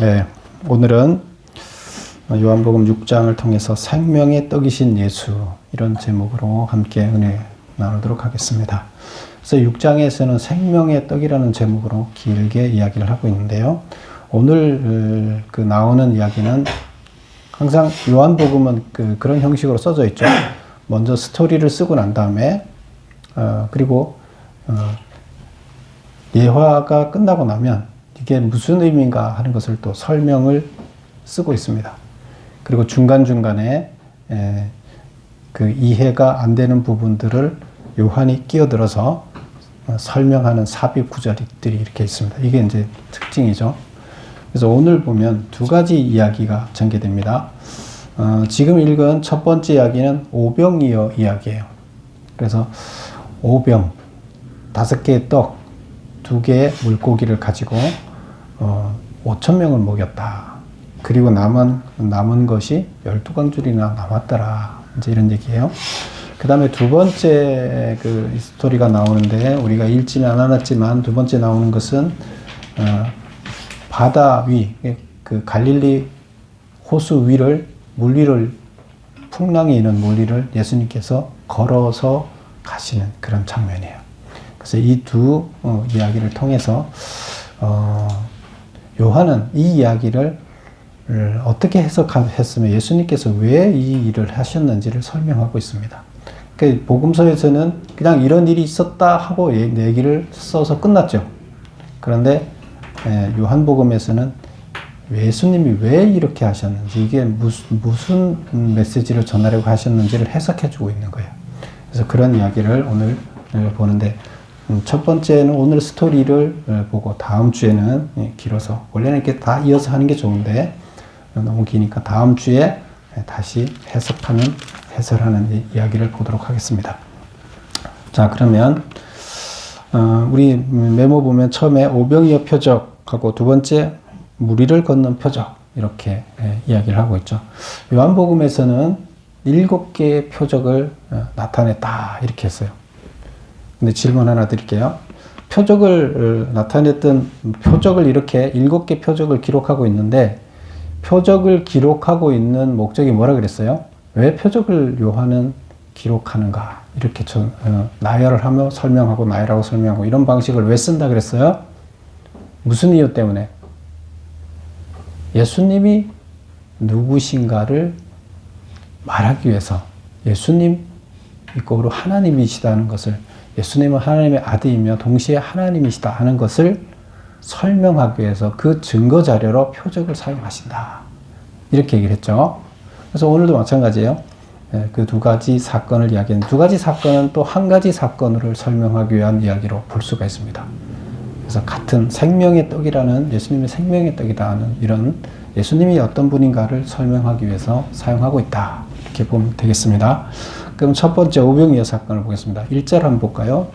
네, 오늘은 요한복음 6장을 통해서 생명의 떡이신 예수, 이런 제목으로 함께 은혜 나누도록 하겠습니다. 그래서 6장에서는 생명의 떡이라는 제목으로 길게 이야기를 하고 있는데요. 오늘 나오는 이야기는 항상 요한복음은 그런 형식으로 써져 있죠. 먼저 스토리를 쓰고 난 다음에 그리고 예화가 끝나고 나면 이게 무슨 의미인가 하는 것을 또 설명을 쓰고 있습니다. 그리고 중간중간에 그 이해가 안 되는 부분들을 요한이 끼어들어서 설명하는 삽입 구절들이 이렇게 있습니다. 이게 이제 특징이죠. 그래서 오늘 보면 두 가지 이야기가 전개됩니다. 지금 읽은 첫 번째 이야기는 오병이어 이야기예요. 그래서 오병, 5개의 떡, 2개의 물고기를 가지고 5,000명을 먹였다. 그리고 남은 것이 12광줄이나 남았더라. 이제 이런 얘기예요. 그 다음에 두 번째 스토리가 나오는데, 우리가 읽지는 않았지만 두 번째 나오는 것은 바다 위, 갈릴리 호수 위를, 물 위를, 풍랑이 있는 물 위를 예수님께서 걸어서 가시는 그런 장면이에요. 그래서 이 두 이야기를 통해서 요한은 이 이야기를 어떻게 해석했으면 예수님께서 왜 이 일을 하셨는지를 설명하고 있습니다. 그러니까 복음서에서는 그냥 이런 일이 있었다 하고 얘기를 써서 끝났죠. 그런데 요한복음에서는 예수님이 왜 이렇게 하셨는지, 이게 무슨 메시지를 전하려고 하셨는지를 해석해주고 있는 거예요. 그래서 그런 이야기를 오늘 보는데, 첫 번째는 오늘 스토리를 보고 다음 주에는 길어서, 원래는 이렇게 다 이어서 하는 게 좋은데 너무 기니까 다음 주에 다시 해설하는 이야기를 보도록 하겠습니다. 자, 그러면 우리 메모 보면 처음에 오병이어 표적하고 두 번째 물 위를 걷는 표적, 이렇게 이야기를 하고 있죠. 요한복음에서는 7개의 표적을 나타냈다, 이렇게 했어요. 근데 질문 하나 드릴게요. 표적을 나타냈던 표적을 이렇게 7개 표적을 기록하고 있는데, 표적을 기록하고 있는 목적이 뭐라 그랬어요? 왜 표적을 요한은 기록하는가? 이렇게 나열을 하며 설명하고 나열하고 설명하고 이런 방식을 왜 쓴다 그랬어요? 무슨 이유 때문에? 예수님이 누구신가를 말하기 위해서, 예수님 이거로 하나님이시다는 것을, 예수님은 하나님의 아들이며 동시에 하나님이시다 하는 것을 설명하기 위해서 그 증거 자료로 표적을 사용하신다, 이렇게 얘기를 했죠. 그래서 오늘도 마찬가지예요. 그 두 가지 사건을 이야기하는, 두 가지 사건은 또 한 가지 사건을 설명하기 위한 이야기로 볼 수가 있습니다. 그래서 같은 생명의 떡이라는, 예수님의 생명의 떡이다 하는, 이런 예수님이 어떤 분인가를 설명하기 위해서 사용하고 있다, 이렇게 보면 되겠습니다. 그럼 첫 번째 오병이어 사건을 보겠습니다. 1절 한번 볼까요?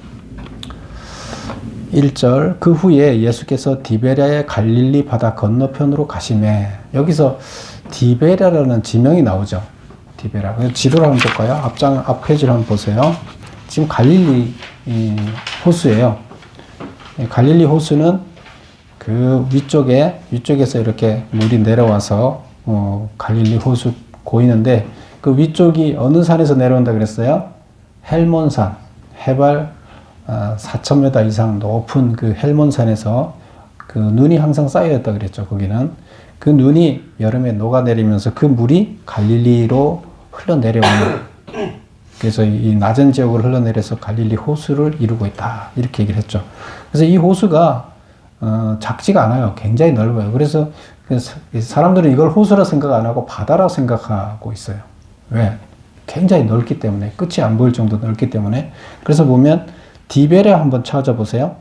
1절, 그 후에 예수께서 디베랴의 갈릴리 바다 건너편으로 가시매. 여기서 디베랴라는 지명이 나오죠. 디베랴. 지도를 한번 볼까요? 앞 페이지를 한번 보세요. 지금 갈릴리 호수예요. 갈릴리 호수는 그 위쪽에서 이렇게 물이 내려와서 갈릴리 호수 고이는데, 그 위쪽이 어느 산에서 내려온다 그랬어요? 헬몬산, 해발 4,000m 이상 높은 그 헬몬산에서 그 눈이 항상 쌓여있다 그랬죠. 거기는 그 눈이 여름에 녹아내리면서 그 물이 갈릴리로 흘러내려오는, 그래서 이 낮은 지역으로 흘러내려서 갈릴리 호수를 이루고 있다, 이렇게 얘기를 했죠. 그래서 이 호수가 작지가 않아요. 굉장히 넓어요. 그래서 사람들은 이걸 호수라 생각 안 하고 바다라 생각하고 있어요. 왜? 굉장히 넓기 때문에, 끝이 안 보일 정도 넓기 때문에. 그래서 보면 디베랴 한번 찾아보세요.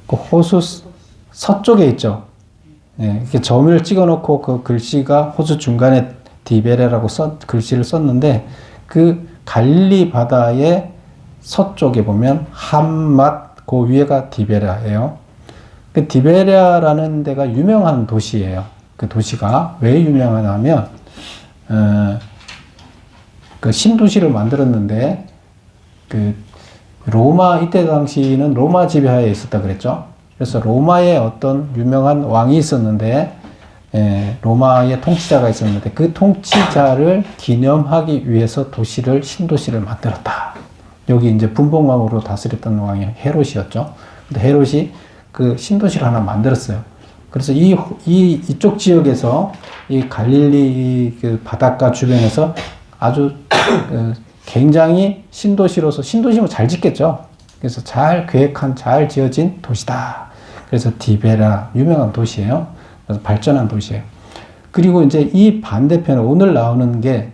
그 호수 서쪽에 있죠. 이렇게 점을 찍어 놓고 그 글씨가 호수 중간에 디베랴라고 글씨를 썼는데, 그 갈릴리 바다의 서쪽에 보면 함맛, 그 위에가 디베랴예요. 그 디베랴라는 데가 유명한 도시예요. 그 도시가 왜 유명하냐면 그 신도시를 만들었는데, 그 로마, 이때 당시는 로마 지배하에 있었다 그랬죠. 그래서 로마에 어떤 유명한 왕이 있었는데, 로마의 통치자가 있었는데 그 통치자를 기념하기 위해서 신도시를 만들었다. 여기 이제 분봉왕으로 다스렸던 왕이 헤롯이었죠. 근데 헤롯이 그 신도시를 하나 만들었어요. 그래서 이쪽 지역에서 이 갈릴리 그 바닷가 주변에서 아주 굉장히 신도시면 잘 짓겠죠. 그래서 잘 계획한, 잘 지어진 도시다. 그래서 디베라, 유명한 도시예요. 그래서 발전한 도시예요. 그리고 이제 이 반대편에 오늘 나오는 게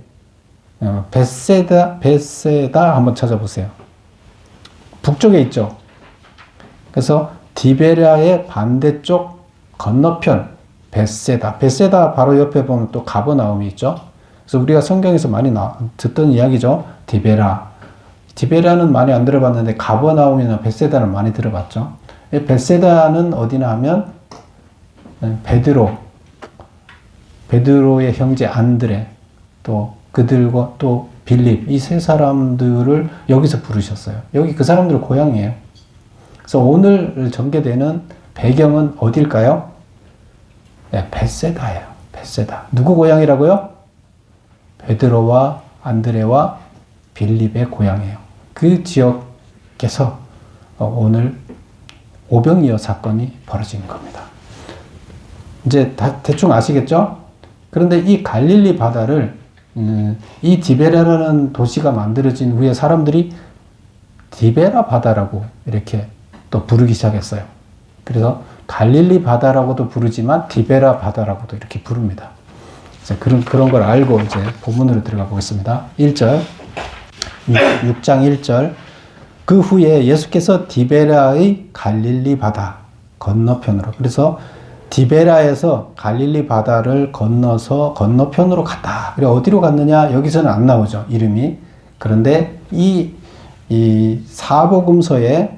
벳세다 한번 찾아보세요. 북쪽에 있죠. 그래서 디베라의 반대쪽 건너편 벳세다 바로 옆에 보면 또 가버나움이 있죠. 그래서 우리가 성경에서 많이 듣던 이야기죠. 디베라는 많이 안 들어봤는데 가버나움이나 벳세다는 많이 들어봤죠. 벳세다는 어디나 하면 베드로의 형제 안드레, 또 그들과 또 빌립, 이 세 사람들을 여기서 부르셨어요. 여기 그 사람들 고향이에요. 그래서 오늘 전개되는 배경은 어딜까요? 네, 벳세다예요. 벳세다. 누구 고향이라고요? 베드로와 안드레와 빌립의 고향이에요. 그 지역에서 오늘 오병이어 사건이 벌어진 겁니다. 이제 다 대충 아시겠죠? 그런데 이 갈릴리 바다를 이 디베라라는 도시가 만들어진 후에 사람들이 디베라 바다라고 이렇게 또 부르기 시작했어요. 그래서 갈릴리 바다라고도 부르지만 디베라 바다라고도 이렇게 부릅니다. 그런 걸 알고 이제 본문으로 들어가 보겠습니다. 1절, 6장 1절. 그 후에 예수께서 디베라의 갈릴리 바다 건너편으로, 그래서 디베라에서 갈릴리 바다를 건너서 건너편으로 갔다. 그래 어디로 갔느냐? 여기서는 안 나오죠, 이름이. 그런데 이 사복음서에,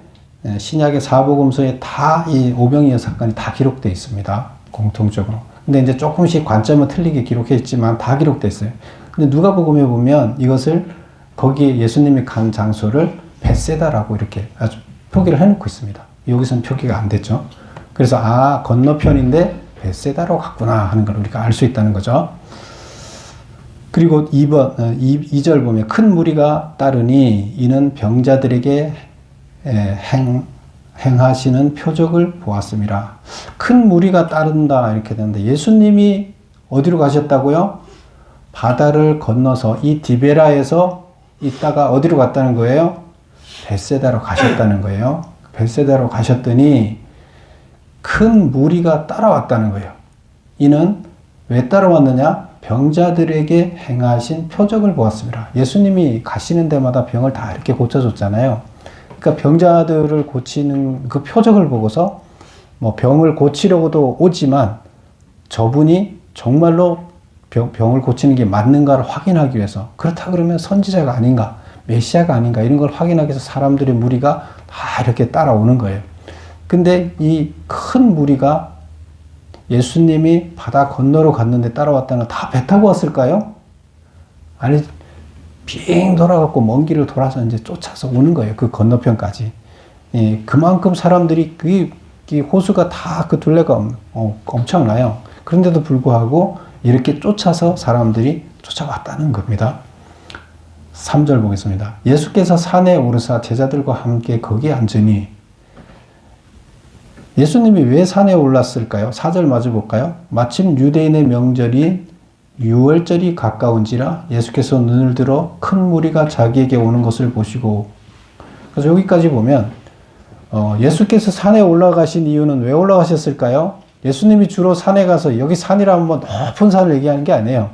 신약의 사복음서에 다 이 오병이어 사건이 다 기록되어 있습니다. 공통적으로. 근데 이제 조금씩 관점은 틀리게 기록해 있지만 다 기록되어 있어요. 근데 누가복음에 보면 이것을 거기 예수님이 간 장소를 벳세다라고 이렇게 아주 표기를 해놓고 있습니다. 여기서는 표기가 안 됐죠. 그래서 건너편인데 벳세다로 갔구나 하는 걸 우리가 알 수 있다는 거죠. 그리고 2절 보면 큰 무리가 따르니 이는 병자들에게 행하시는 표적을 보았습니다. 큰 무리가 따른다 이렇게 되는데 예수님이 어디로 가셨다고요? 바다를 건너서 이 디베라에서 있다가 어디로 갔다는 거예요? 벳세다로 가셨다는 거예요. 벳세다로 가셨더니 큰 무리가 따라왔다는 거예요. 이는 왜 따라왔느냐? 병자들에게 행하신 표적을 보았습니다. 예수님이 가시는 데마다 병을 다 이렇게 고쳐줬잖아요. 그러니까 병자들을 고치는 그 표적을 보고서 뭐 병을 고치려고도 오지만 저분이 정말로 병을 고치는 게 맞는가를 확인하기 위해서, 그렇다 그러면 선지자가 아닌가, 메시아가 아닌가 이런 걸 확인하기 위해서 사람들의 무리가 다 이렇게 따라오는 거예요. 근데 이 큰 무리가 예수님이 바다 건너로 갔는데 따라왔다는 건 다 배 타고 왔을까요? 아니, 빙 돌아갖고 먼 길을 돌아서 이제 쫓아서 오는 거예요. 그 건너편까지. 예, 그만큼 사람들이 그 호수가 다 그 둘레가 엄청나요. 그런데도 불구하고 이렇게 쫓아서 사람들이 쫓아왔다는 겁니다. 3절 보겠습니다. 예수께서 산에 오르사 제자들과 함께 거기에 앉으니, 예수님이 왜 산에 올랐을까요? 4절 마저 볼까요? 마침 유대인의 명절인 유월절이 가까운지라 예수께서 눈을 들어 큰 무리가 자기에게 오는 것을 보시고. 그래서 여기까지 보면 예수께서 산에 올라가신 이유는 왜 올라가셨을까요? 예수님이 주로 산에 가서, 여기 산이라면 뭐 높은 산을 얘기하는 게 아니에요.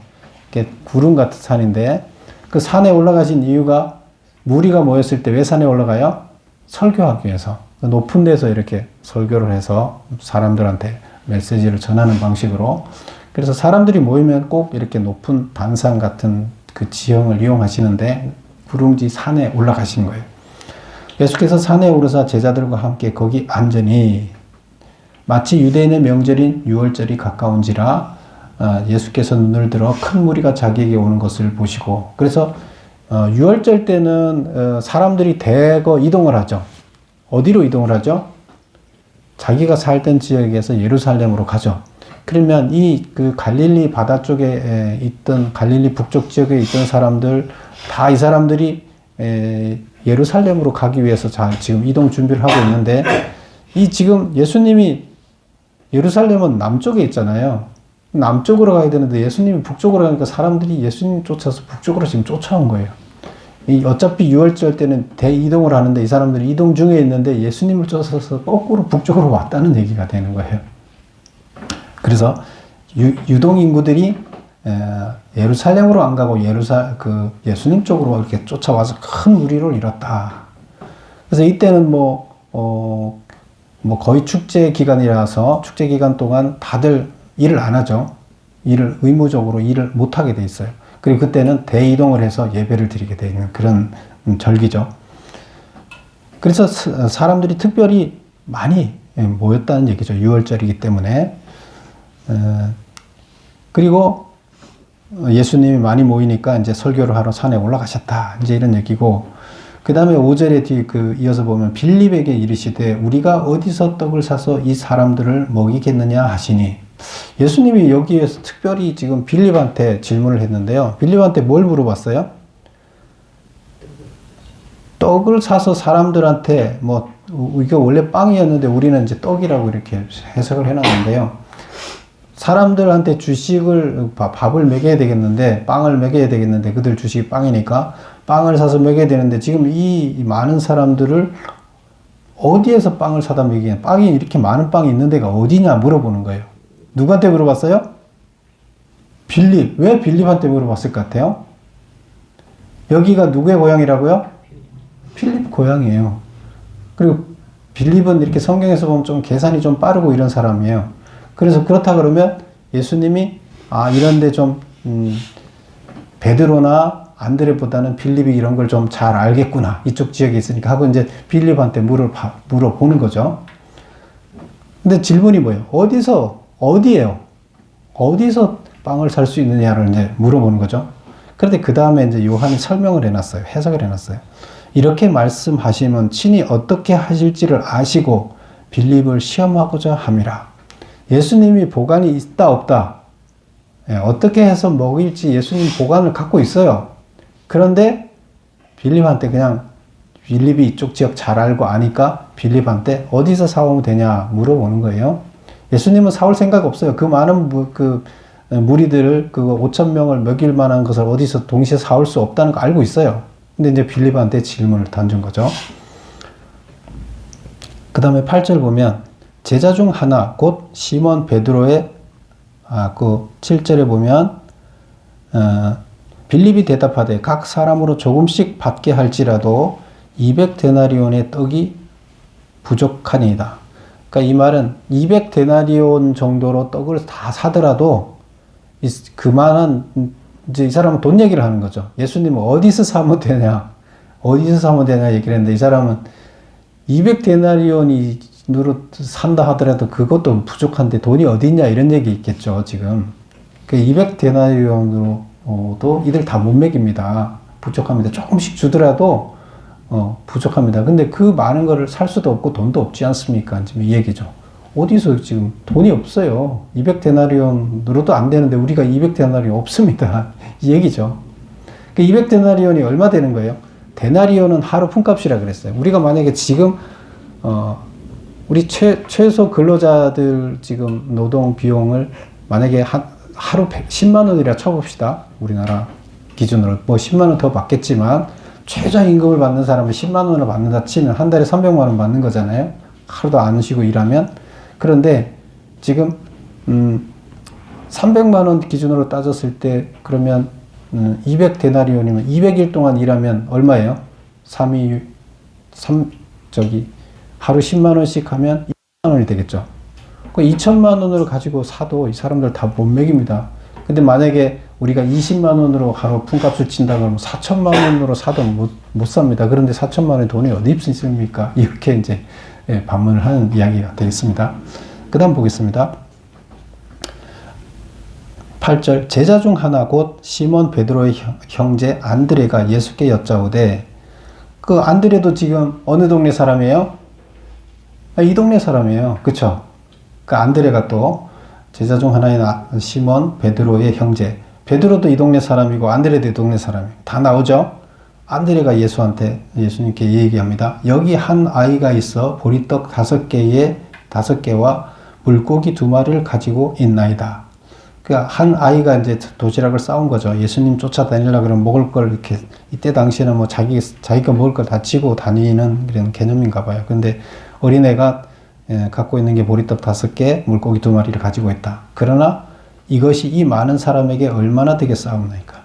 이렇게 구름 같은 산인데, 그 산에 올라가신 이유가 무리가 모였을 때 왜 산에 올라가요? 설교하기 위해서. 높은 데서 이렇게 설교를 해서 사람들한테 메시지를 전하는 방식으로. 그래서 사람들이 모이면 꼭 이렇게 높은 단상 같은 그 지형을 이용하시는데 구름지 산에 올라가신 거예요. 예수께서 산에 오르사 제자들과 함께 거기 앉으니, 마치 유대인의 명절인 유월절이 가까운지라 예수께서 눈을 들어 큰 무리가 자기에게 오는 것을 보시고. 그래서 유월절 때는 사람들이 대거 이동을 하죠. 어디로 이동을 하죠? 자기가 살던 지역에서 예루살렘으로 가죠. 그러면 이 그 갈릴리 바다 쪽에 있던 갈릴리 북쪽 지역에 있던 사람들 다 이 사람들이 예루살렘으로 가기 위해서 지금 이동 준비를 하고 있는데 이 지금 예수님이 예루살렘은 남쪽에 있잖아요. 남쪽으로 가야 되는데 예수님이 북쪽으로 가니까 사람들이 예수님 쫓아서 북쪽으로 지금 쫓아온 거예요. 어차피 유월절 때는 대이동을 하는데 이 사람들이 이동 중에 있는데 예수님을 쫓아서 거꾸로 북쪽으로 왔다는 얘기가 되는 거예요. 그래서 유동 인구들이 예루살렘으로 안 가고 예수님 쪽으로 이렇게 쫓아와서 큰 무리를 이뤘다. 그래서 이때는 뭐 거의 축제 기간이라서 축제 기간 동안 다들 일을 안 하죠. 의무적으로 일을 못 하게 돼 있어요. 그리고 그때는 대이동을 해서 예배를 드리게 되는 그런 절기죠. 그래서 사람들이 특별히 많이 모였다는 얘기죠. 유월절이기 때문에. 그리고 예수님이 많이 모이니까 이제 설교를 하러 산에 올라가셨다. 이제 이런 얘기고, 그 다음에 5절에 이어서 보면 빌립에게 이르시되 우리가 어디서 떡을 사서 이 사람들을 먹이겠느냐 하시니, 예수님이 여기에서 특별히 지금 빌립한테 질문을 했는데요. 빌립한테 뭘 물어봤어요? 떡을 사서 사람들한테 이게 원래 빵이었는데 우리는 이제 떡이라고 이렇게 해석을 해놨는데요. 사람들한테 주식을, 밥을 먹여야 되겠는데, 빵을 먹여야 되겠는데, 그들 주식이 빵이니까 빵을 사서 먹여야 되는데, 지금 이 많은 사람들을 어디에서 빵을 사다 먹이냐, 이렇게 많은 빵이 있는 데가 어디냐 물어보는 거예요. 누구한테 물어봤어요? 빌립. 왜 빌립한테 물어봤을 것 같아요? 여기가 누구의 고향이라고요? 빌립 고향이에요. 그리고 빌립은 이렇게 성경에서 보면 좀 계산이 좀 빠르고 이런 사람이에요. 그래서 그렇다 그러면 예수님이 이런데 좀 베드로나 안드레보다는 빌립이 이런 걸 좀 잘 알겠구나, 이쪽 지역에 있으니까 하고 이제 빌립한테 물어보는 거죠. 근데 질문이 뭐예요? 어디에요? 어디서 빵을 살 수 있느냐를 이제 물어보는 거죠. 그런데 그 다음에 이제 요한이 설명을 해놨어요. 해석을 해놨어요. 이렇게 말씀하시면 친히 어떻게 하실지를 아시고 빌립을 시험하고자 함이라. 예수님이 보관이 있다 없다, 어떻게 해서 먹일지 예수님 보관을 갖고 있어요. 그런데 빌립한테 그냥, 빌립이 이쪽 지역 잘 알고 아니까 빌립한테 어디서 사오면 되냐 물어보는 거예요. 예수님은 사올 생각 없어요. 그 많은 무리들을, 5,000명을 먹일 만한 것을 어디서 동시에 사올 수 없다는 거 알고 있어요. 근데 이제 빌립한테 질문을 던진 거죠. 그 다음에 8절 보면 제자 중 하나 곧 시몬 베드로의 7절에 보면 빌립이 대답하되 각 사람으로 조금씩 받게 할지라도 200데나리온의 떡이 부족하니이다. 그러니까 이 말은 200데나리온 정도로 떡을 다 사더라도 그만한, 이제 이 사람은 돈 얘기를 하는 거죠. 예수님은 어디서 사면 되냐 얘기를 했는데, 이 사람은 200데나리온으로 산다 하더라도 그것도 부족한데 돈이 어디 있냐 이런 얘기 있겠죠, 지금. 그 200데나리온으로도 이들 다 못 먹입니다. 부족합니다. 조금씩 주더라도 부족합니다. 근데 그 많은 거를 살 수도 없고 돈도 없지 않습니까? 지금 이 얘기죠. 어디서 지금 돈이 없어요. 200데나리온으로도 안 되는데 우리가 200데나리온 없습니다. 이 얘기죠. 그 200데나리온이 얼마 되는 거예요? 데나리온은 하루 품값이라 그랬어요. 우리가 만약에 지금 우리 최소 근로자들 지금 노동 비용을 만약에 하루 10만 원이라 쳐봅시다. 우리나라 기준으로 10만 원 더 받겠지만 최저임금을 받는 사람은 10만 원을 받는다 치면 한 달에 300만 원 받는 거잖아요. 하루도 안 쉬고 일하면. 그런데 지금 300만 원 기준으로 따졌을 때 그러면 200데나리온이면 200일 동안 일하면 얼마예요? 하루 10만 원씩 하면 2만 원이 되겠죠. 그 2천만 원으로 가지고 사도 이 사람들 다 못 먹입니다. 근데 만약에 우리가 20만 원으로 하루 품값을 친다 그러면 4천만 원으로 사도 못 삽니다. 그런데 4천만 원의 돈이 어디 있습니까? 이렇게 이제 반문을 하는 이야기가 되겠습니다. 그 다음 보겠습니다. 8절 제자 중 하나 곧 시몬 베드로의 형제 안드레가 예수께 여짜오되, 그 안드레도 지금 어느 동네 사람이에요? 이 동네 사람이에요. 그쵸? 그 안드레가 또 제자 중 하나인 시몬 베드로의 형제. 베드로도 이 동네 사람이고 안드레도 이 동네 사람이에요. 다 나오죠? 안드레가 예수님께 얘기합니다. 여기 한 아이가 있어 보리떡 5개와 물고기 2마리를 가지고 있나이다. 그러니까 한 아이가 이제 도시락을 싸운 거죠. 예수님 쫓아다니려고 그러면 먹을 걸 이렇게, 이때 당시에는 뭐 자기가 먹을 걸 다 지고 다니는 그런 개념인가 봐요. 근데 어린애가 갖고 있는 게 보리떡 5개, 물고기 2마리를 가지고 있다. 그러나 이것이 이 많은 사람에게 얼마나 되겠사옵나이까.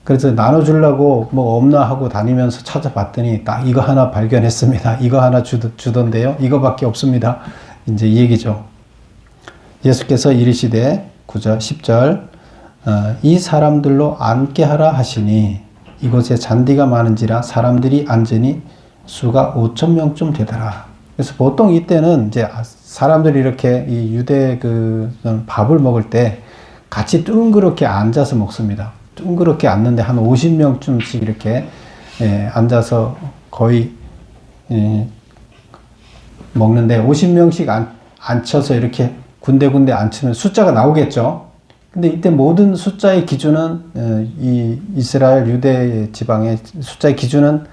그래서 나눠주려고 뭐 없나 하고 다니면서 찾아봤더니 딱 이거 하나 발견했습니다. 이거 하나 주던데요. 이거밖에 없습니다. 이제 이 얘기죠. 예수께서 이르시되 9절, 10절 이 사람들로 앉게 하라 하시니 이곳에 잔디가 많은지라 사람들이 앉으니 수가 5,000명쯤 되더라. 그래서 보통 이때는 이제 사람들이 이렇게 이 유대 밥을 먹을 때 같이 둥그렇게 앉아서 먹습니다. 둥그렇게 앉는데 한 50명쯤씩 이렇게 앉아서 거의 먹는데 50명씩 앉혀서 이렇게 군데군데 앉히면 숫자가 나오겠죠. 근데 이때 모든 숫자의 기준은 이 이스라엘 유대 지방의 숫자의 기준은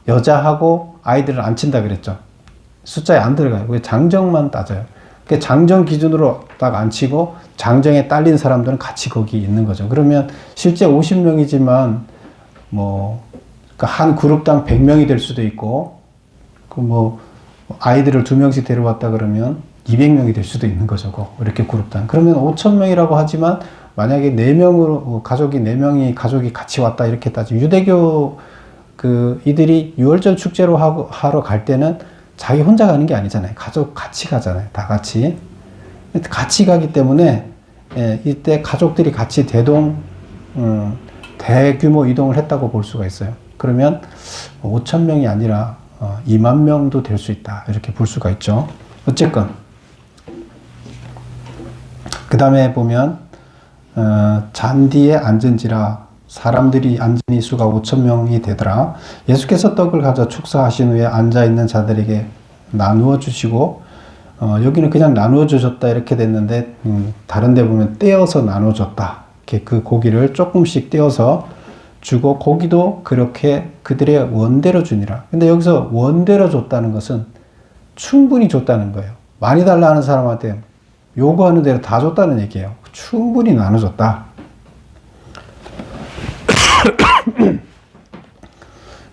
여자하고 아이들을 앉힌다 그랬죠. 숫자에 안 들어가요. 왜 장정만 따져요. 그 장정 기준으로 딱 앉히고 장정에 딸린 사람들은 같이 거기 있는 거죠. 그러면 실제 50명이지만 뭐 한 그룹당 100명이 될 수도 있고 그 뭐 아이들을 2명씩 데려왔다 그러면 200명이 될 수도 있는 거죠. 이렇게 그룹당. 그러면 5,000명이라고 하지만 만약에 4명으로 가족이 4명이 가족이 같이 왔다 이렇게 따지면 유대교 이들이 유월절 축제로 하러 갈 때는 자기 혼자 가는 게 아니잖아요. 가족 같이 가잖아요. 다 같이. 같이 가기 때문에 이때 가족들이 같이 대규모 이동을 했다고 볼 수가 있어요. 그러면 5,000명이 아니라 2만 명도 될 수 있다. 이렇게 볼 수가 있죠. 어쨌건 그 다음에 보면 잔디에 앉은지라 사람들이 앉은 수가 5,000명이 되더라. 예수께서 떡을 가져 축사하신 후에 앉아있는 자들에게 나누어 주시고 여기는 그냥 나누어 주셨다 이렇게 됐는데 다른 데 보면 떼어서 나눠 줬다. 이렇게 그 고기를 조금씩 떼어서 주고 고기도 그렇게 그들의 원대로 주니라. 근데 여기서 원대로 줬다는 것은 충분히 줬다는 거예요. 많이 달라 하는 사람한테 요구하는 대로 다 줬다는 얘기예요. 충분히 나눠줬다.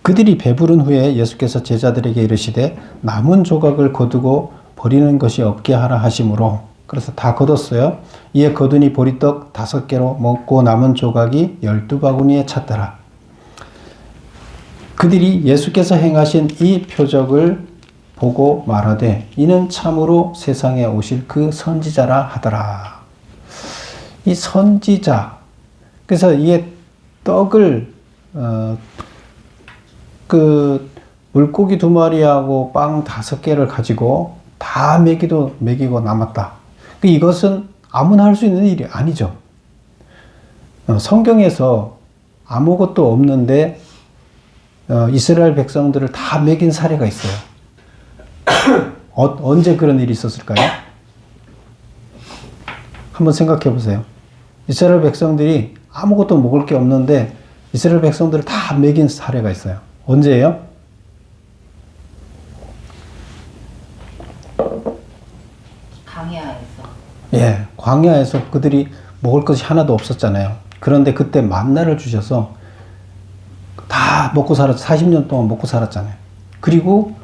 그들이 배부른 후에 예수께서 제자들에게 이르시되 남은 조각을 거두고 버리는 것이 없게 하라 하심으로, 그래서 다 거뒀어요. 이에 거두니 보리떡 5개로 먹고 남은 조각이 12바구니에 찼더라. 그들이 예수께서 행하신 이 표적을 보고 말하되 이는 참으로 세상에 오실 그 선지자라 하더라. 이 선지자, 그래서 이게 떡을 물고기 2마리하고 빵 5개를 가지고 다 먹이고 남았다. 이것은 아무나 할 수 있는 일이 아니죠. 성경에서 아무것도 없는데 이스라엘 백성들을 다 먹인 사례가 있어요. 언제 그런 일이 있었을까요? 한번 생각해 보세요. 이스라엘 백성들이 아무것도 먹을 게 없는데 이스라엘 백성들을 다 먹인 사례가 있어요. 언제예요? 광야에서. 예, 광야에서 그들이 먹을 것이 하나도 없었잖아요. 그런데 그때 만나를 주셔서 다 먹고 40년 동안 먹고 살았잖아요. 그리고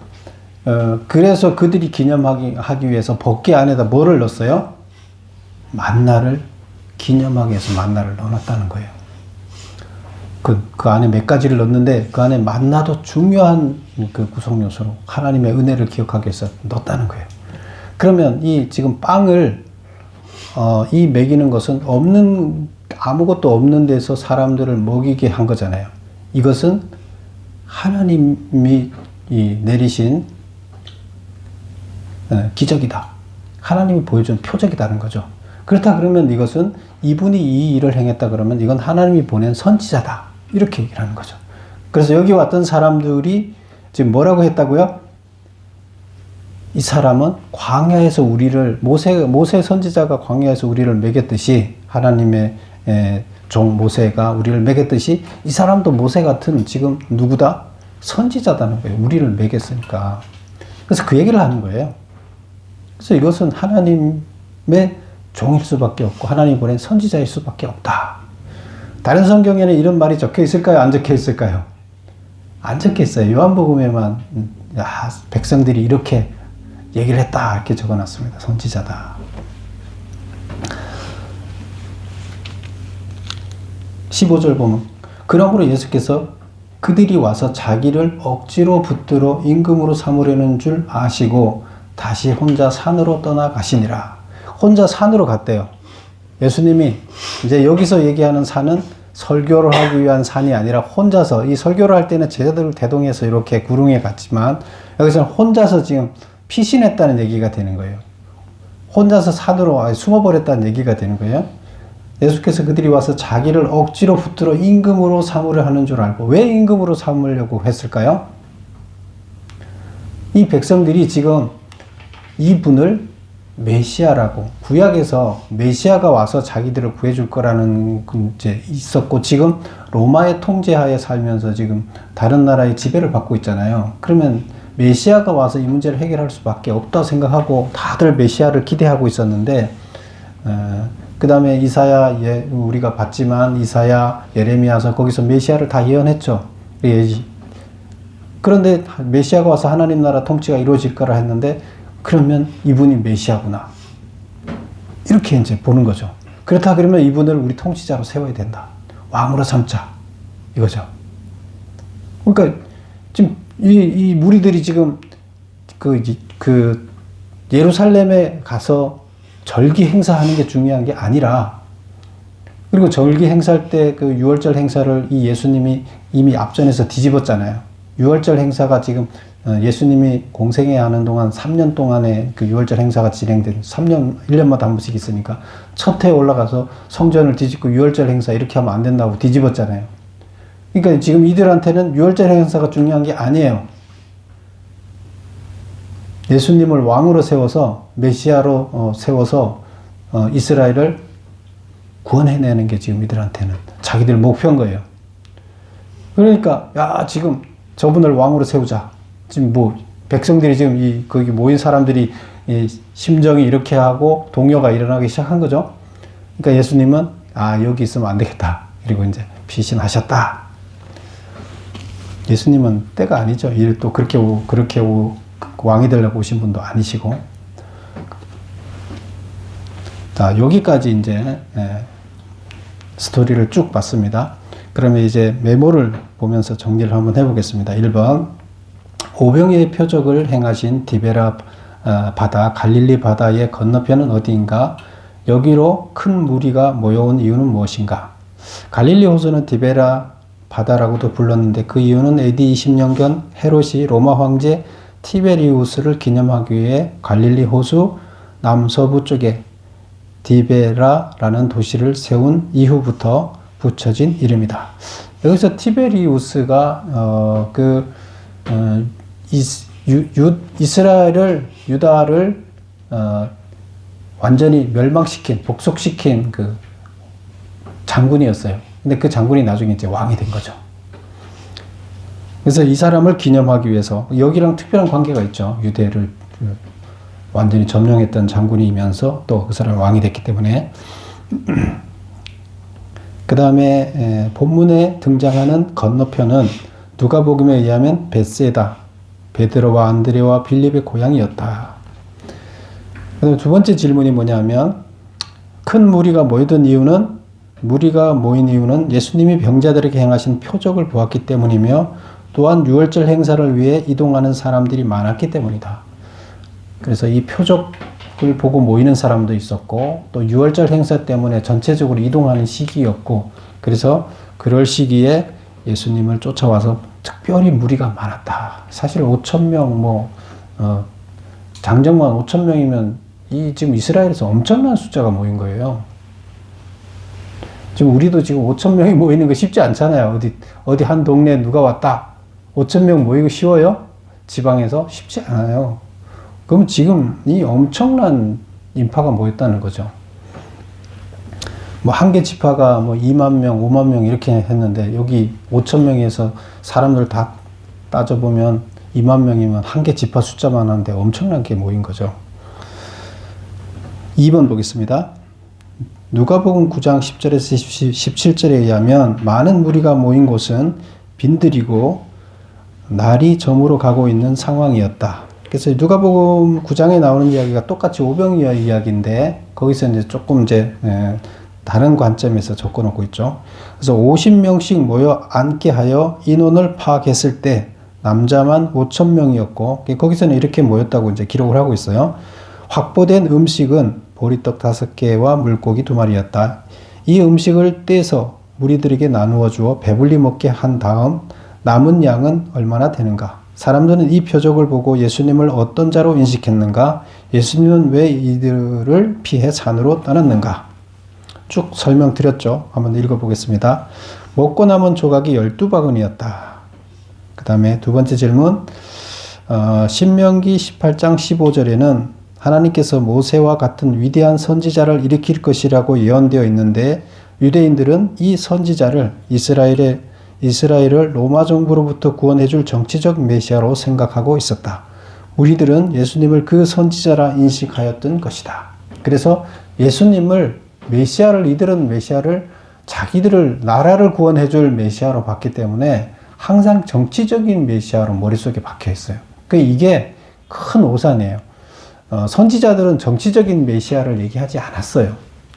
그래서 그들이 기념하기 위해서 벗개 안에다 뭐를 넣었어요? 만나를 기념하기 위해서 만나를 넣어놨다는 거예요. 그 안에 몇 가지를 넣었는데 그 안에 만나도 중요한 그 구성 요소로 하나님의 은혜를 기억하기 위해서 넣었다는 거예요. 그러면 이 지금 빵을 이 먹이는 것은 아무것도 없는 데서 사람들을 먹이게 한 거잖아요. 이것은 하나님이 내리신 기적이다. 하나님이 보여준 표적이라는 거죠. 그렇다 그러면 이것은 이분이 이 일을 행했다 그러면 이건 하나님이 보낸 선지자다. 이렇게 얘기를 하는 거죠. 그래서 여기 왔던 사람들이 지금 뭐라고 했다고요? 이 사람은 광야에서 우리를 모세 선지자가 광야에서 우리를 먹였듯이 하나님의 종 모세가 우리를 먹였듯이 이 사람도 모세 같은 지금 누구다? 선지자다는 거예요. 우리를 먹였으니까. 그래서 그 얘기를 하는 거예요. 그래서 이것은 하나님의 종일 수밖에 없고 하나님 보낸 선지자일 수밖에 없다. 다른 성경에는 이런 말이 적혀 있을까요? 안 적혀 있을까요? 안 적혀 있어요. 요한복음에만 백성들이 이렇게 얘기를 했다 이렇게 적어놨습니다. 선지자다. 15절 보면 그러므로 예수께서 그들이 와서 자기를 억지로 붙들어 임금으로 삼으려는 줄 아시고 다시 혼자 산으로 떠나가시니라. 혼자 산으로 갔대요. 예수님이 이제 여기서 얘기하는 산은 설교를 하기 위한 산이 아니라 혼자서, 이 설교를 할 때는 제자들을 대동해서 이렇게 구릉에 갔지만 여기서는 혼자서 지금 피신했다는 얘기가 되는 거예요. 혼자서 산으로 숨어버렸다는 얘기가 되는 거예요. 예수께서 그들이 와서 자기를 억지로 붙들어 임금으로 삼으려 하는 줄 알고, 왜 임금으로 삼으려고 했을까요? 이 백성들이 지금 이분을 메시아라고, 구약에서 메시아가 와서 자기들을 구해줄 거라는 이제 있었고, 지금 로마의 통제하에 살면서 지금 다른 나라의 지배를 받고 있잖아요. 그러면 메시아가 와서 이 문제를 해결할 수밖에 없다 생각하고 다들 메시아를 기대하고 있었는데, 그 다음에 이사야, 우리가 봤지만 이사야, 예레미야서 거기서 메시아를 다 예언했죠. 그런데 메시아가 와서 하나님 나라 통치가 이루어질 거라 했는데, 그러면 이분이 메시아구나, 이렇게 이제 보는 거죠. 그렇다 그러면 이분을 우리 통치자로 세워야 된다, 왕으로 삼자, 이거죠. 그러니까 지금 이 무리들이 지금 그 예루살렘에 가서 절기 행사하는 게 중요한 게 아니라, 그리고 절기 행사할 때 그 유월절 행사를 이 예수님이 이미 앞전에서 뒤집었잖아요. 유월절 행사가 지금 예수님이 공생애 하는 동안 3년 동안의 그 유월절 행사가 진행된 1년마다 한 번씩 있으니까 첫 해에 올라가서 성전을 뒤집고 유월절 행사 이렇게 하면 안 된다고 뒤집었잖아요. 그러니까 지금 이들한테는 유월절 행사가 중요한 게 아니에요. 예수님을 왕으로 세워서, 메시아로 세워서 이스라엘을 구원해내는 게 지금 이들한테는 자기들 목표인 거예요. 그러니까 지금 저분을 왕으로 세우자. 지금 백성들이 지금 거기 모인 사람들이 심정이 이렇게 하고 동요가 일어나기 시작한 거죠. 그러니까 예수님은 여기 있으면 안 되겠다, 그리고 이제 피신하셨다. 예수님은 때가 아니죠. 또 그렇게 왕이 되려고 오신 분도 아니시고. 자, 여기까지 이제 스토리를 쭉 봤습니다. 그러면 이제 메모를 보면서 정리를 한번 해보겠습니다. 1번, 오병이의 표적을 행하신 디베라 바다, 갈릴리 바다의 건너편은 어디인가? 여기로 큰 무리가 모여온 이유는 무엇인가? 갈릴리 호수는 디베라 바다라고도 불렀는데 그 이유는 AD 20년경 헤롯이 로마 황제 티베리우스를 기념하기 위해 갈릴리 호수 남서부 쪽에 디베라라는 도시를 세운 이후부터 붙여진 이름이다. 여기서 티베리우스가 유다를 완전히 멸망시킨, 복속시킨 그 장군이었어요. 근데 그 장군이 나중에 이제 왕이 된 거죠. 그래서 이 사람을 기념하기 위해서, 여기랑 특별한 관계가 있죠. 유대를 완전히 점령했던 장군이면서 또 그 사람이 왕이 됐기 때문에. 그 다음에 본문에 등장하는 건너편은 누가복음에 의하면 벳세다, 베드로와 안드레와 빌립의 고향이었다. 그다음에 두 번째 질문이 뭐냐면, 큰 무리가 모인 이유는 예수님이 병자들에게 행하신 표적을 보았기 때문이며, 또한 유월절 행사를 위해 이동하는 사람들이 많았기 때문이다. 그래서 이 표적을 보고 모이는 사람도 있었고, 또 유월절 행사 때문에 전체적으로 이동하는 시기였고, 그래서 그럴 시기에 예수님을 쫓아와서 특별히 무리가 많았다. 사실 5,000명, 장정만 5,000명이면 지금 이스라엘에서 엄청난 숫자가 모인 거예요. 지금 우리도 지금 5,000명이 모이는 거 쉽지 않잖아요. 어디 한 동네에 누가 왔다, 5,000명 모이고 쉬워요? 지방에서 쉽지 않아요. 그럼 지금 이 엄청난 인파가 모였다는 거죠. 뭐 한 개 지파가 뭐 2만 명, 5만 명 이렇게 했는데 여기 5천 명에서 사람들 다 따져보면 2만 명이면 한 개 지파 숫자만 하는데 엄청나게 모인 거죠. 2번 보겠습니다. 누가복음 9장 10절에서 17절에 의하면 많은 무리가 모인 곳은 빈들이고 날이 저물어 가고 있는 상황이었다. 그래서 누가복음 9장에 나오는 이야기가 똑같이 오병이어 이야기인데 거기서 이제 조금 이제 다른 관점에서 접근하고 있죠. 그래서 50명씩 모여 앉게 하여 인원을 파악했을 때 남자만 5천 명이었고 거기서는 이렇게 모였다고 이제 기록을 하고 있어요. 확보된 음식은 보리떡 5개와 물고기 2마리였다. 이 음식을 떼서 무리들에게 나누어 주어 배불리 먹게 한 다음 남은 양은 얼마나 되는가? 사람들은 이 표적을 보고 예수님을 어떤 자로 인식했는가? 예수님은 왜 이들을 피해 산으로 떠났는가? 쭉 설명드렸죠. 한번 읽어보겠습니다. 먹고 남은 조각이 12바구니였다. 그 다음에 두 번째 질문. 신명기 18장 15절에는 하나님께서 모세와 같은 위대한 선지자를 일으킬 것이라고 예언되어 있는데 유대인들은 이 선지자를 이스라엘을 로마 정부로부터 구원해줄 정치적 메시아로 생각하고 있었다. 우리들은 예수님을 그 선지자라 인식하였던 것이다. 그래서 예수님을 이들은 메시아를 자기들을 나라를 구원해줄 메시아로 봤기 때문에 항상 정치적인 메시아로 머릿속에 박혀 있어요. 이게 큰 오산이에요. 선지자들은 정치적인 메시아를 얘기하지 않았어요.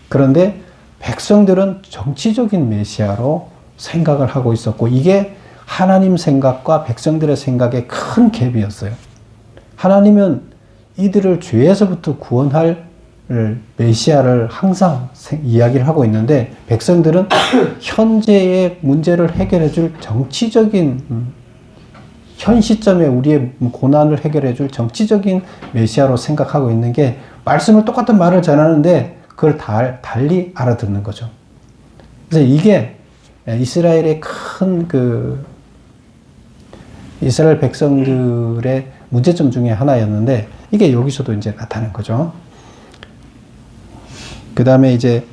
그런데 백성들은 정치적인 메시아로 생각을 하고 있었고 이게 하나님 생각과 백성들의 생각에 큰 갭이었어요. 하나님은 이들을 죄에서부터 구원할 메시아를 항상 이야기를 하고 있는데 백성들은 현재의 문제를 해결해 줄 정치적인 현 시점에 우리의 고난을 해결해 줄 정치적인 메시아로 생각하고 있는 게 말씀을 똑같은 말을 전하는데 그걸 달리 알아듣는 거죠. 그래서 이게 이스라엘의 큰 이스라엘 백성들의 문제점 중에 하나였는데 이게 여기서도 이제 나타난 거죠. 그 다음에 이제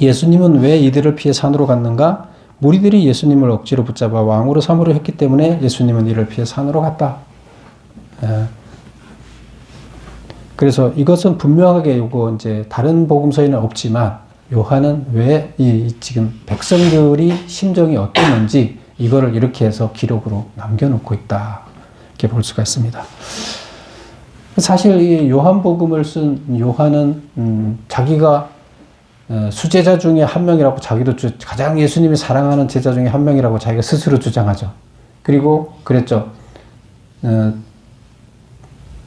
예수님은 왜 이들을 피해 산으로 갔는가? 무리들이 예수님을 억지로 붙잡아 왕으로 삼으려 했기 때문에 예수님은 이를 피해 산으로 갔다. 그래서 이것은 분명하게 요거 이제 다른 복음서에는 없지만 요한은 왜 지금 백성들이 심정이 어땠는지 이거를 이렇게 해서 기록으로 남겨놓고 있다. 이렇게 볼 수가 있습니다. 사실 이 요한복음을 쓴 요한은 자기가 수제자 중에 한 명이라고 자기도 가장 예수님이 사랑하는 제자 중에 한 명이라고 자기가 스스로 주장하죠. 그리고 그랬죠.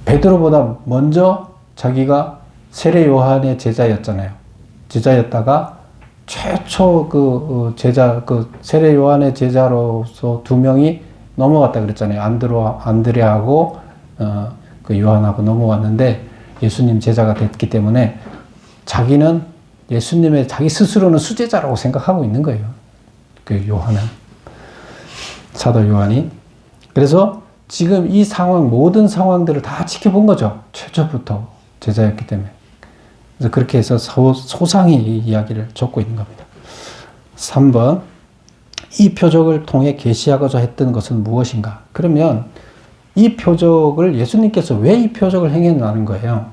베드로보다 먼저 자기가 세례 요한의 제자였잖아요. 제자였다가 최초 세례 요한의 제자로서 2명이 넘어갔다 그랬잖아요. 안드레하고 요한하고 넘어왔는데 예수님 제자가 됐기 때문에 자기는 예수님의 자기 스스로는 수제자라고 생각하고 있는 거예요. 요한은. 사도 요한이. 그래서 지금 이 상황, 모든 상황들을 다 지켜본 거죠. 최초부터 제자였기 때문에. 그래서 그렇게 해서 소상히 이 이야기를 적고 있는 겁니다. 3번. 이 표적을 통해 계시하고자 했던 것은 무엇인가? 그러면 이 표적을 예수님께서 왜 이 표적을 행했나는 거예요.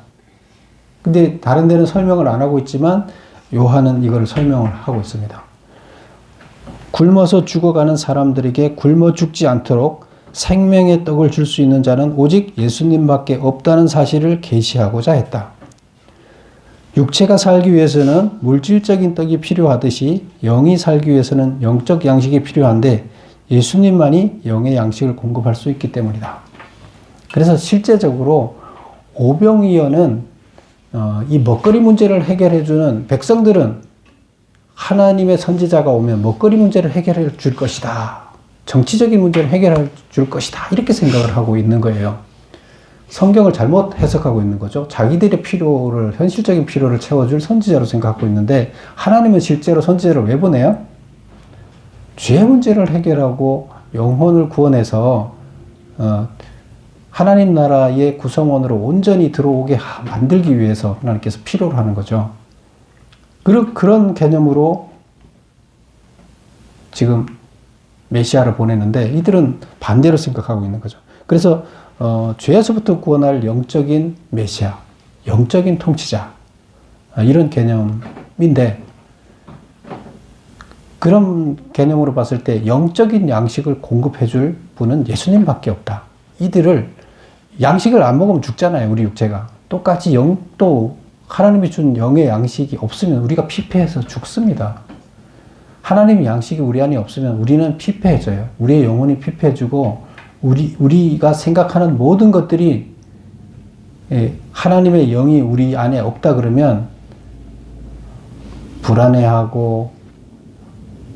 근데 다른 데는 설명을 안 하고 있지만 요한은 이걸 설명을 하고 있습니다. 굶어서 죽어가는 사람들에게 굶어 죽지 않도록 생명의 떡을 줄 수 있는 자는 오직 예수님밖에 없다는 사실을 계시하고자 했다. 육체가 살기 위해서는 물질적인 떡이 필요하듯이 영이 살기 위해서는 영적 양식이 필요한데 예수님만이 영의 양식을 공급할 수 있기 때문이다. 그래서 실제적으로 오병이어는 이 먹거리 문제를 해결해주는 백성들은 하나님의 선지자가 오면 먹거리 문제를 해결해 줄 것이다. 정치적인 문제를 해결해 줄 것이다. 이렇게 생각을 하고 있는 거예요. 성경을 잘못 해석하고 있는 거죠. 자기들의 현실적인 필요를 채워줄 선지자로 생각하고 있는데 하나님은 실제로 선지자를 왜 보내요? 죄 문제를 해결하고 영혼을 구원해서 하나님 나라의 구성원으로 온전히 들어오게 만들기 위해서 하나님께서 필요로 하는 거죠. 그런 개념으로 지금 메시아를 보냈는데 이들은 반대로 생각하고 있는 거죠. 그래서 죄에서부터 구원할 영적인 메시아, 영적인 통치자, 이런 개념인데, 그런 개념으로 봤을 때 영적인 양식을 공급해 줄 분은 예수님밖에 없다. 이들을 양식을 안 먹으면 죽잖아요. 우리 육체가. 똑같이 또 하나님이 준 영의 양식이 없으면 우리가 피폐해서 죽습니다. 하나님의 양식이 우리 안에 없으면 우리는 피폐해져요. 우리의 영혼이 피폐해지고 우리가 생각하는 모든 것들이 하나님의 영이 우리 안에 없다 그러면 불안해하고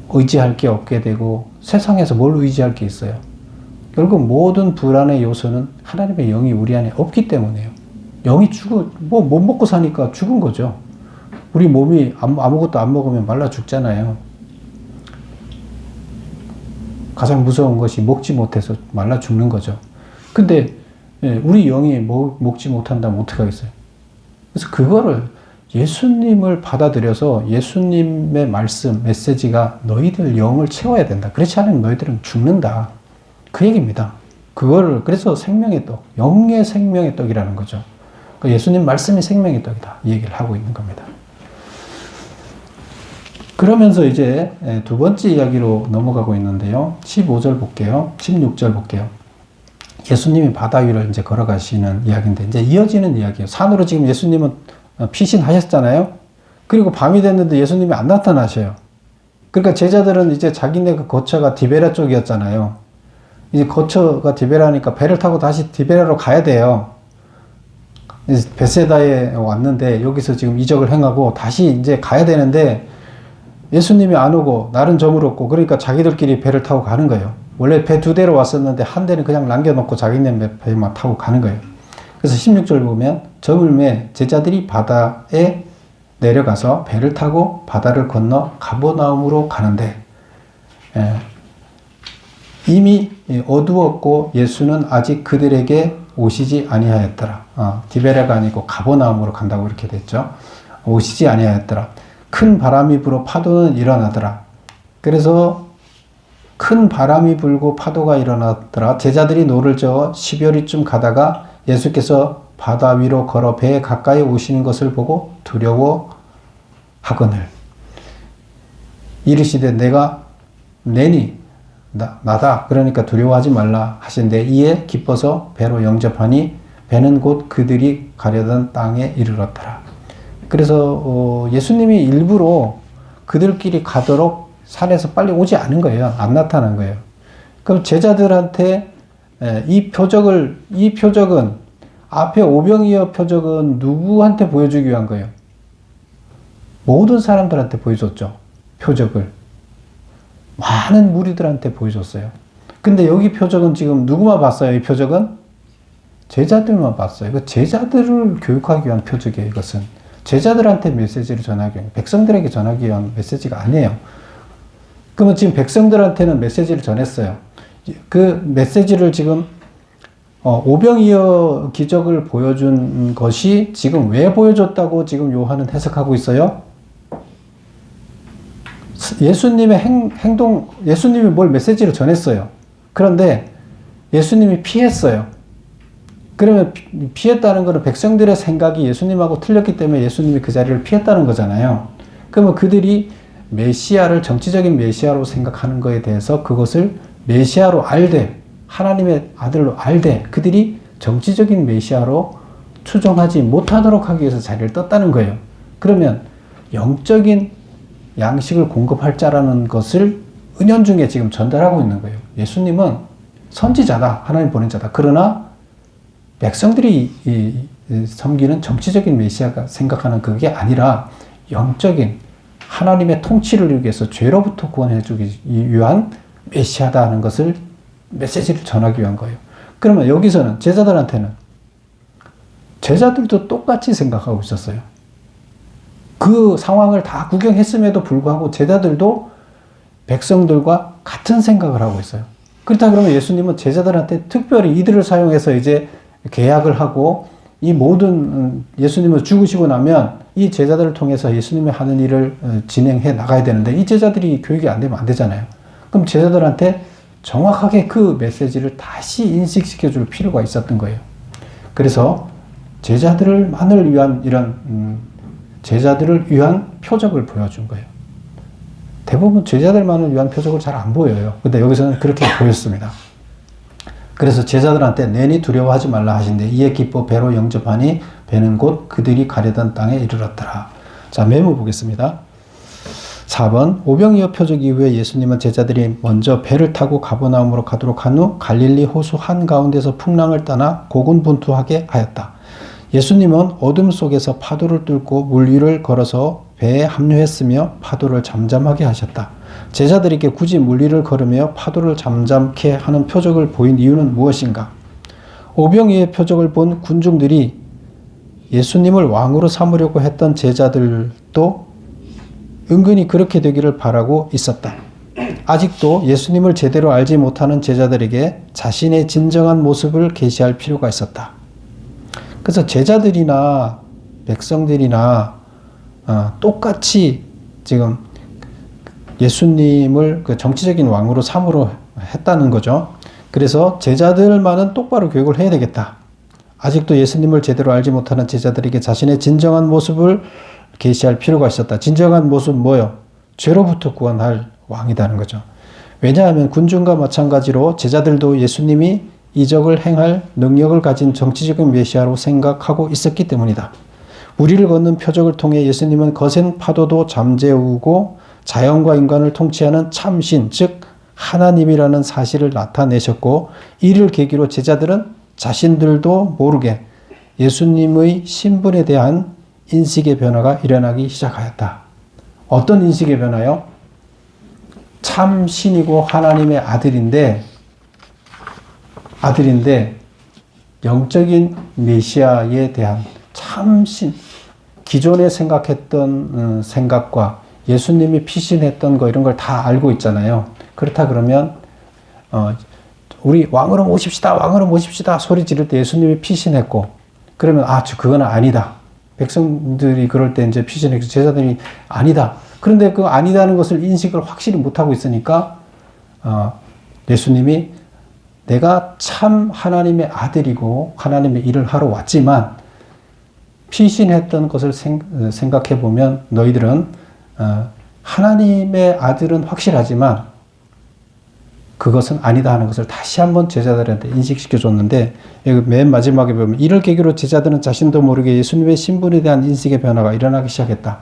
의지할 게 없게 되고 세상에서 뭘 의지할 게 있어요. 결국 모든 불안의 요소는 하나님의 영이 우리 안에 없기 때문이에요. 영이 못 먹고 사니까 죽은 거죠. 우리 몸이 아무것도 안 먹으면 말라 죽잖아요. 가장 무서운 것이 먹지 못해서 말라 죽는 거죠. 근데 우리 영이 먹지 못한다면 어떡하겠어요? 그래서 그거를 예수님을 받아들여서 예수님의 말씀, 메시지가 너희들 영을 채워야 된다. 그렇지 않으면 너희들은 죽는다. 그 얘기입니다. 그래서 생명의 떡, 영의 생명의 떡이라는 거죠. 예수님 말씀이 생명의 떡이다. 이 얘기를 하고 있는 겁니다. 그러면서 이제 두 번째 이야기로 넘어가고 있는데요. 15절 볼게요. 16절 볼게요. 예수님이 바다 위를 이제 걸어가시는 이야기인데, 이제 이어지는 이야기예요. 산으로 지금 예수님은 피신하셨잖아요. 그리고 밤이 됐는데 예수님이 안 나타나셔요. 그러니까 제자들은 이제 자기네 그 거처가 디베라 쪽이었잖아요. 이제 거처가 디베라니까 배를 타고 다시 디베라로 가야 돼요. 베세다에 왔는데 여기서 지금 이적을 행하고 다시 이제 가야 되는데 예수님이 안 오고 날은 저물었고, 그러니까 자기들끼리 배를 타고 가는 거예요. 원래 배 2대로 왔었는데 한 대는 그냥 남겨놓고 자기네 배만 타고 가는 거예요. 그래서 16절 보면 저물매 제자들이 바다에 내려가서 배를 타고 바다를 건너 가버나움으로 가는데, 이미 어두웠고 예수는 아직 그들에게 오시지 아니하였더라. 디베라가 아니고 가버나움으로 간다고 이렇게 됐죠. 오시지 아니하였더라. 큰 바람이 불어 파도는 일어나더라. 그래서 큰 바람이 불고 파도가 일어나더라. 제자들이 노를 저어 10여리쯤 가다가 예수께서 바다 위로 걸어 배에 가까이 오시는 것을 보고 두려워하거늘 이르시되 내가 내니 나다. 그러니까 두려워하지 말라 하신데 이에 기뻐서 배로 영접하니 배는 곧 그들이 가려던 땅에 이르렀더라. 그래서 예수님이 일부러 그들끼리 가도록 산에서 빨리 오지 않은 거예요. 안 나타난 거예요. 그럼 제자들한테 이 표적은 앞에 오병이어 표적은 누구한테 보여주기 위한 거예요? 모든 사람들한테 보여줬죠. 표적을. 많은 무리들한테 보여줬어요. 근데 여기 표적은 지금 누구만 봤어요? 이 표적은? 제자들만 봤어요. 그 제자들을 교육하기 위한 표적이에요. 이것은. 제자들한테 메시지를 전하기 위한, 백성들에게 전하기 위한 메시지가 아니에요. 그러면 지금 백성들한테는 메시지를 전했어요. 그 메시지를 지금 오병이어 기적을 보여준 것이 지금 왜 보여줬다고 지금 요한은 해석하고 있어요? 예수님의 행동, 예수님이 뭘 메시지를 전했어요. 그런데 예수님이 피했어요. 그러면 피했다는 것은 백성들의 생각이 예수님하고 틀렸기 때문에 예수님이 그 자리를 피했다는 거잖아요. 그러면 그들이 메시아를 정치적인 메시아로 생각하는 것에 대해서 그것을 메시아로 알되, 하나님의 아들로 알되, 그들이 정치적인 메시아로 추종하지 못하도록 하기 위해서 자리를 떴다는 거예요. 그러면 영적인 양식을 공급할 자라는 것을 은연중에 지금 전달하고 있는 거예요. 예수님은 선지자다. 하나님 보낸 자다. 그러나 백성들이 섬기는 정치적인 메시아가 생각하는 그게 아니라 영적인 하나님의 통치를 이루기 위해서 죄로부터 구원해 주기 위한 메시아다 하는 것을 메시지를 전하기 위한 거예요. 그러면 여기서는 제자들도 똑같이 생각하고 있었어요. 그 상황을 다 구경했음에도 불구하고 제자들도 백성들과 같은 생각을 하고 있어요. 그렇다 그러면 예수님은 제자들한테 특별히 이들을 사용해서 이제 계약을 하고 이 모든 예수님을 죽으시고 나면 이 제자들을 통해서 예수님이 하는 일을 진행해 나가야 되는데 이 제자들이 교육이 안 되면 안 되잖아요. 그럼 제자들한테 정확하게 그 메시지를 다시 인식시켜 줄 필요가 있었던 거예요. 그래서 제자들만을 위한 이런 제자들을 위한 표적을 보여준 거예요. 대부분 제자들만을 위한 표적을 잘 안 보여요. 근데 여기서는 그렇게 보였습니다. 그래서 제자들한테 내니 두려워하지 말라 하신대 이에 기뻐 배로 영접하니 배는 곧 그들이 가려던 땅에 이르렀더라. 자, 메모 보겠습니다. 4번 오병이어 표적 이후에 예수님은 제자들이 먼저 배를 타고 가버나움으로 가도록 한 후 갈릴리 호수 한가운데서 풍랑을 떠나 고군분투하게 하였다. 예수님은 어둠 속에서 파도를 뚫고 물 위를 걸어서 배에 합류했으며 파도를 잠잠하게 하셨다. 제자들에게 굳이 물 위를 걸으며 파도를 잠잠케 하는 표적을 보인 이유는 무엇인가? 오병이의 표적을 본 군중들이 예수님을 왕으로 삼으려고 했던 제자들도 은근히 그렇게 되기를 바라고 있었다. 아직도 예수님을 제대로 알지 못하는 제자들에게 자신의 진정한 모습을 계시할 필요가 있었다. 그래서 제자들이나 백성들이나 똑같이 지금 예수님을 그 정치적인 왕으로 삼으려 했다는 거죠. 그래서 제자들만은 똑바로 교육을 해야 되겠다. 아직도 예수님을 제대로 알지 못하는 제자들에게 자신의 진정한 모습을 계시할 필요가 있었다. 진정한 모습 뭐요? 죄로부터 구원할 왕이라는 거죠. 왜냐하면 군중과 마찬가지로 제자들도 예수님이 이적을 행할 능력을 가진 정치적인 메시아로 생각하고 있었기 때문이다. 우리를 걷는 표적을 통해 예수님은 거센 파도도 잠재우고 자연과 인간을 통치하는 참신, 즉 하나님이라는 사실을 나타내셨고 이를 계기로 제자들은 자신들도 모르게 예수님의 신분에 대한 인식의 변화가 일어나기 시작하였다. 어떤 인식의 변화요? 참신이고 하나님의 아들인데 영적인 메시아에 대한 참신, 기존에 생각했던 생각과 예수님이 피신했던 거 이런 걸 다 알고 있잖아요. 그렇다 그러면 우리 왕으로 모십시다 소리 지를 때 예수님이 피신했고 그러면 그건 아니다. 백성들이 그럴 때 이제 피신했고 제자들이 아니다. 그런데 그 아니다는 것을 인식을 확실히 못하고 있으니까 예수님이 내가 참 하나님의 아들이고 하나님의 일을 하러 왔지만 피신했던 것을 생각해 보면 너희들은 하나님의 아들은 확실하지만 그것은 아니다 하는 것을 다시 한번 제자들한테 인식시켜 줬는데 여기 맨 마지막에 보면 이를 계기로 제자들은 자신도 모르게 예수님의 신분에 대한 인식의 변화가 일어나기 시작했다.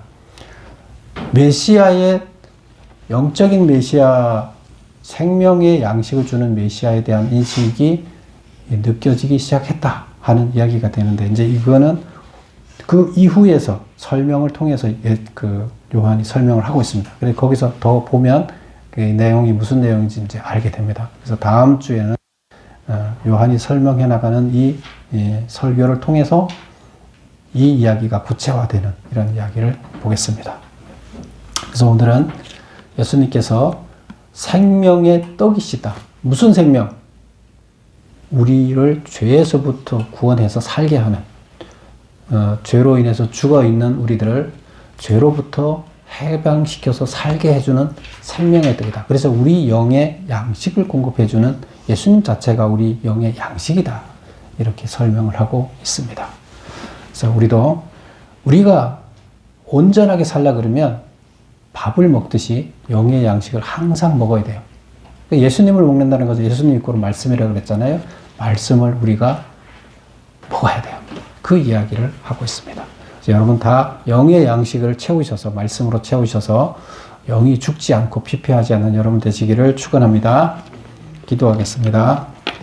메시아의 영적인 메시아 생명의 양식을 주는 메시아에 대한 인식이 느껴지기 시작했다 하는 이야기가 되는데 이제 이거는 그 이후에서 설명을 통해서 그 요한이 설명을 하고 있습니다. 그래서 거기서 더 보면 그 내용이 무슨 내용인지 이제 알게 됩니다. 그래서 다음 주에는 요한이 설명해 나가는 이 설교를 통해서 이 이야기가 구체화되는 이런 이야기를 보겠습니다. 그래서 오늘은 예수님께서 생명의 떡이시다. 무슨 생명? 우리를 죄에서부터 구원해서 살게 하는 죄로 인해서 죽어 있는 우리들을 죄로부터 해방시켜서 살게 해주는 생명의 떡이다. 그래서 우리 영의 양식을 공급해주는 예수님 자체가 우리 영의 양식이다. 이렇게 설명을 하고 있습니다. 그래서 우리가 온전하게 살라 그러면 밥을 먹듯이 영의 양식을 항상 먹어야 돼요. 예수님을 먹는다는 것은 예수님 이꼬로 말씀이라고 그랬잖아요. 말씀을 우리가 먹어야 돼요. 그 이야기를 하고 있습니다. 여러분 다 영의 양식을 채우셔서 말씀으로 채우셔서 영이 죽지 않고 피폐하지 않는 여러분 되시기를 축원합니다. 기도하겠습니다.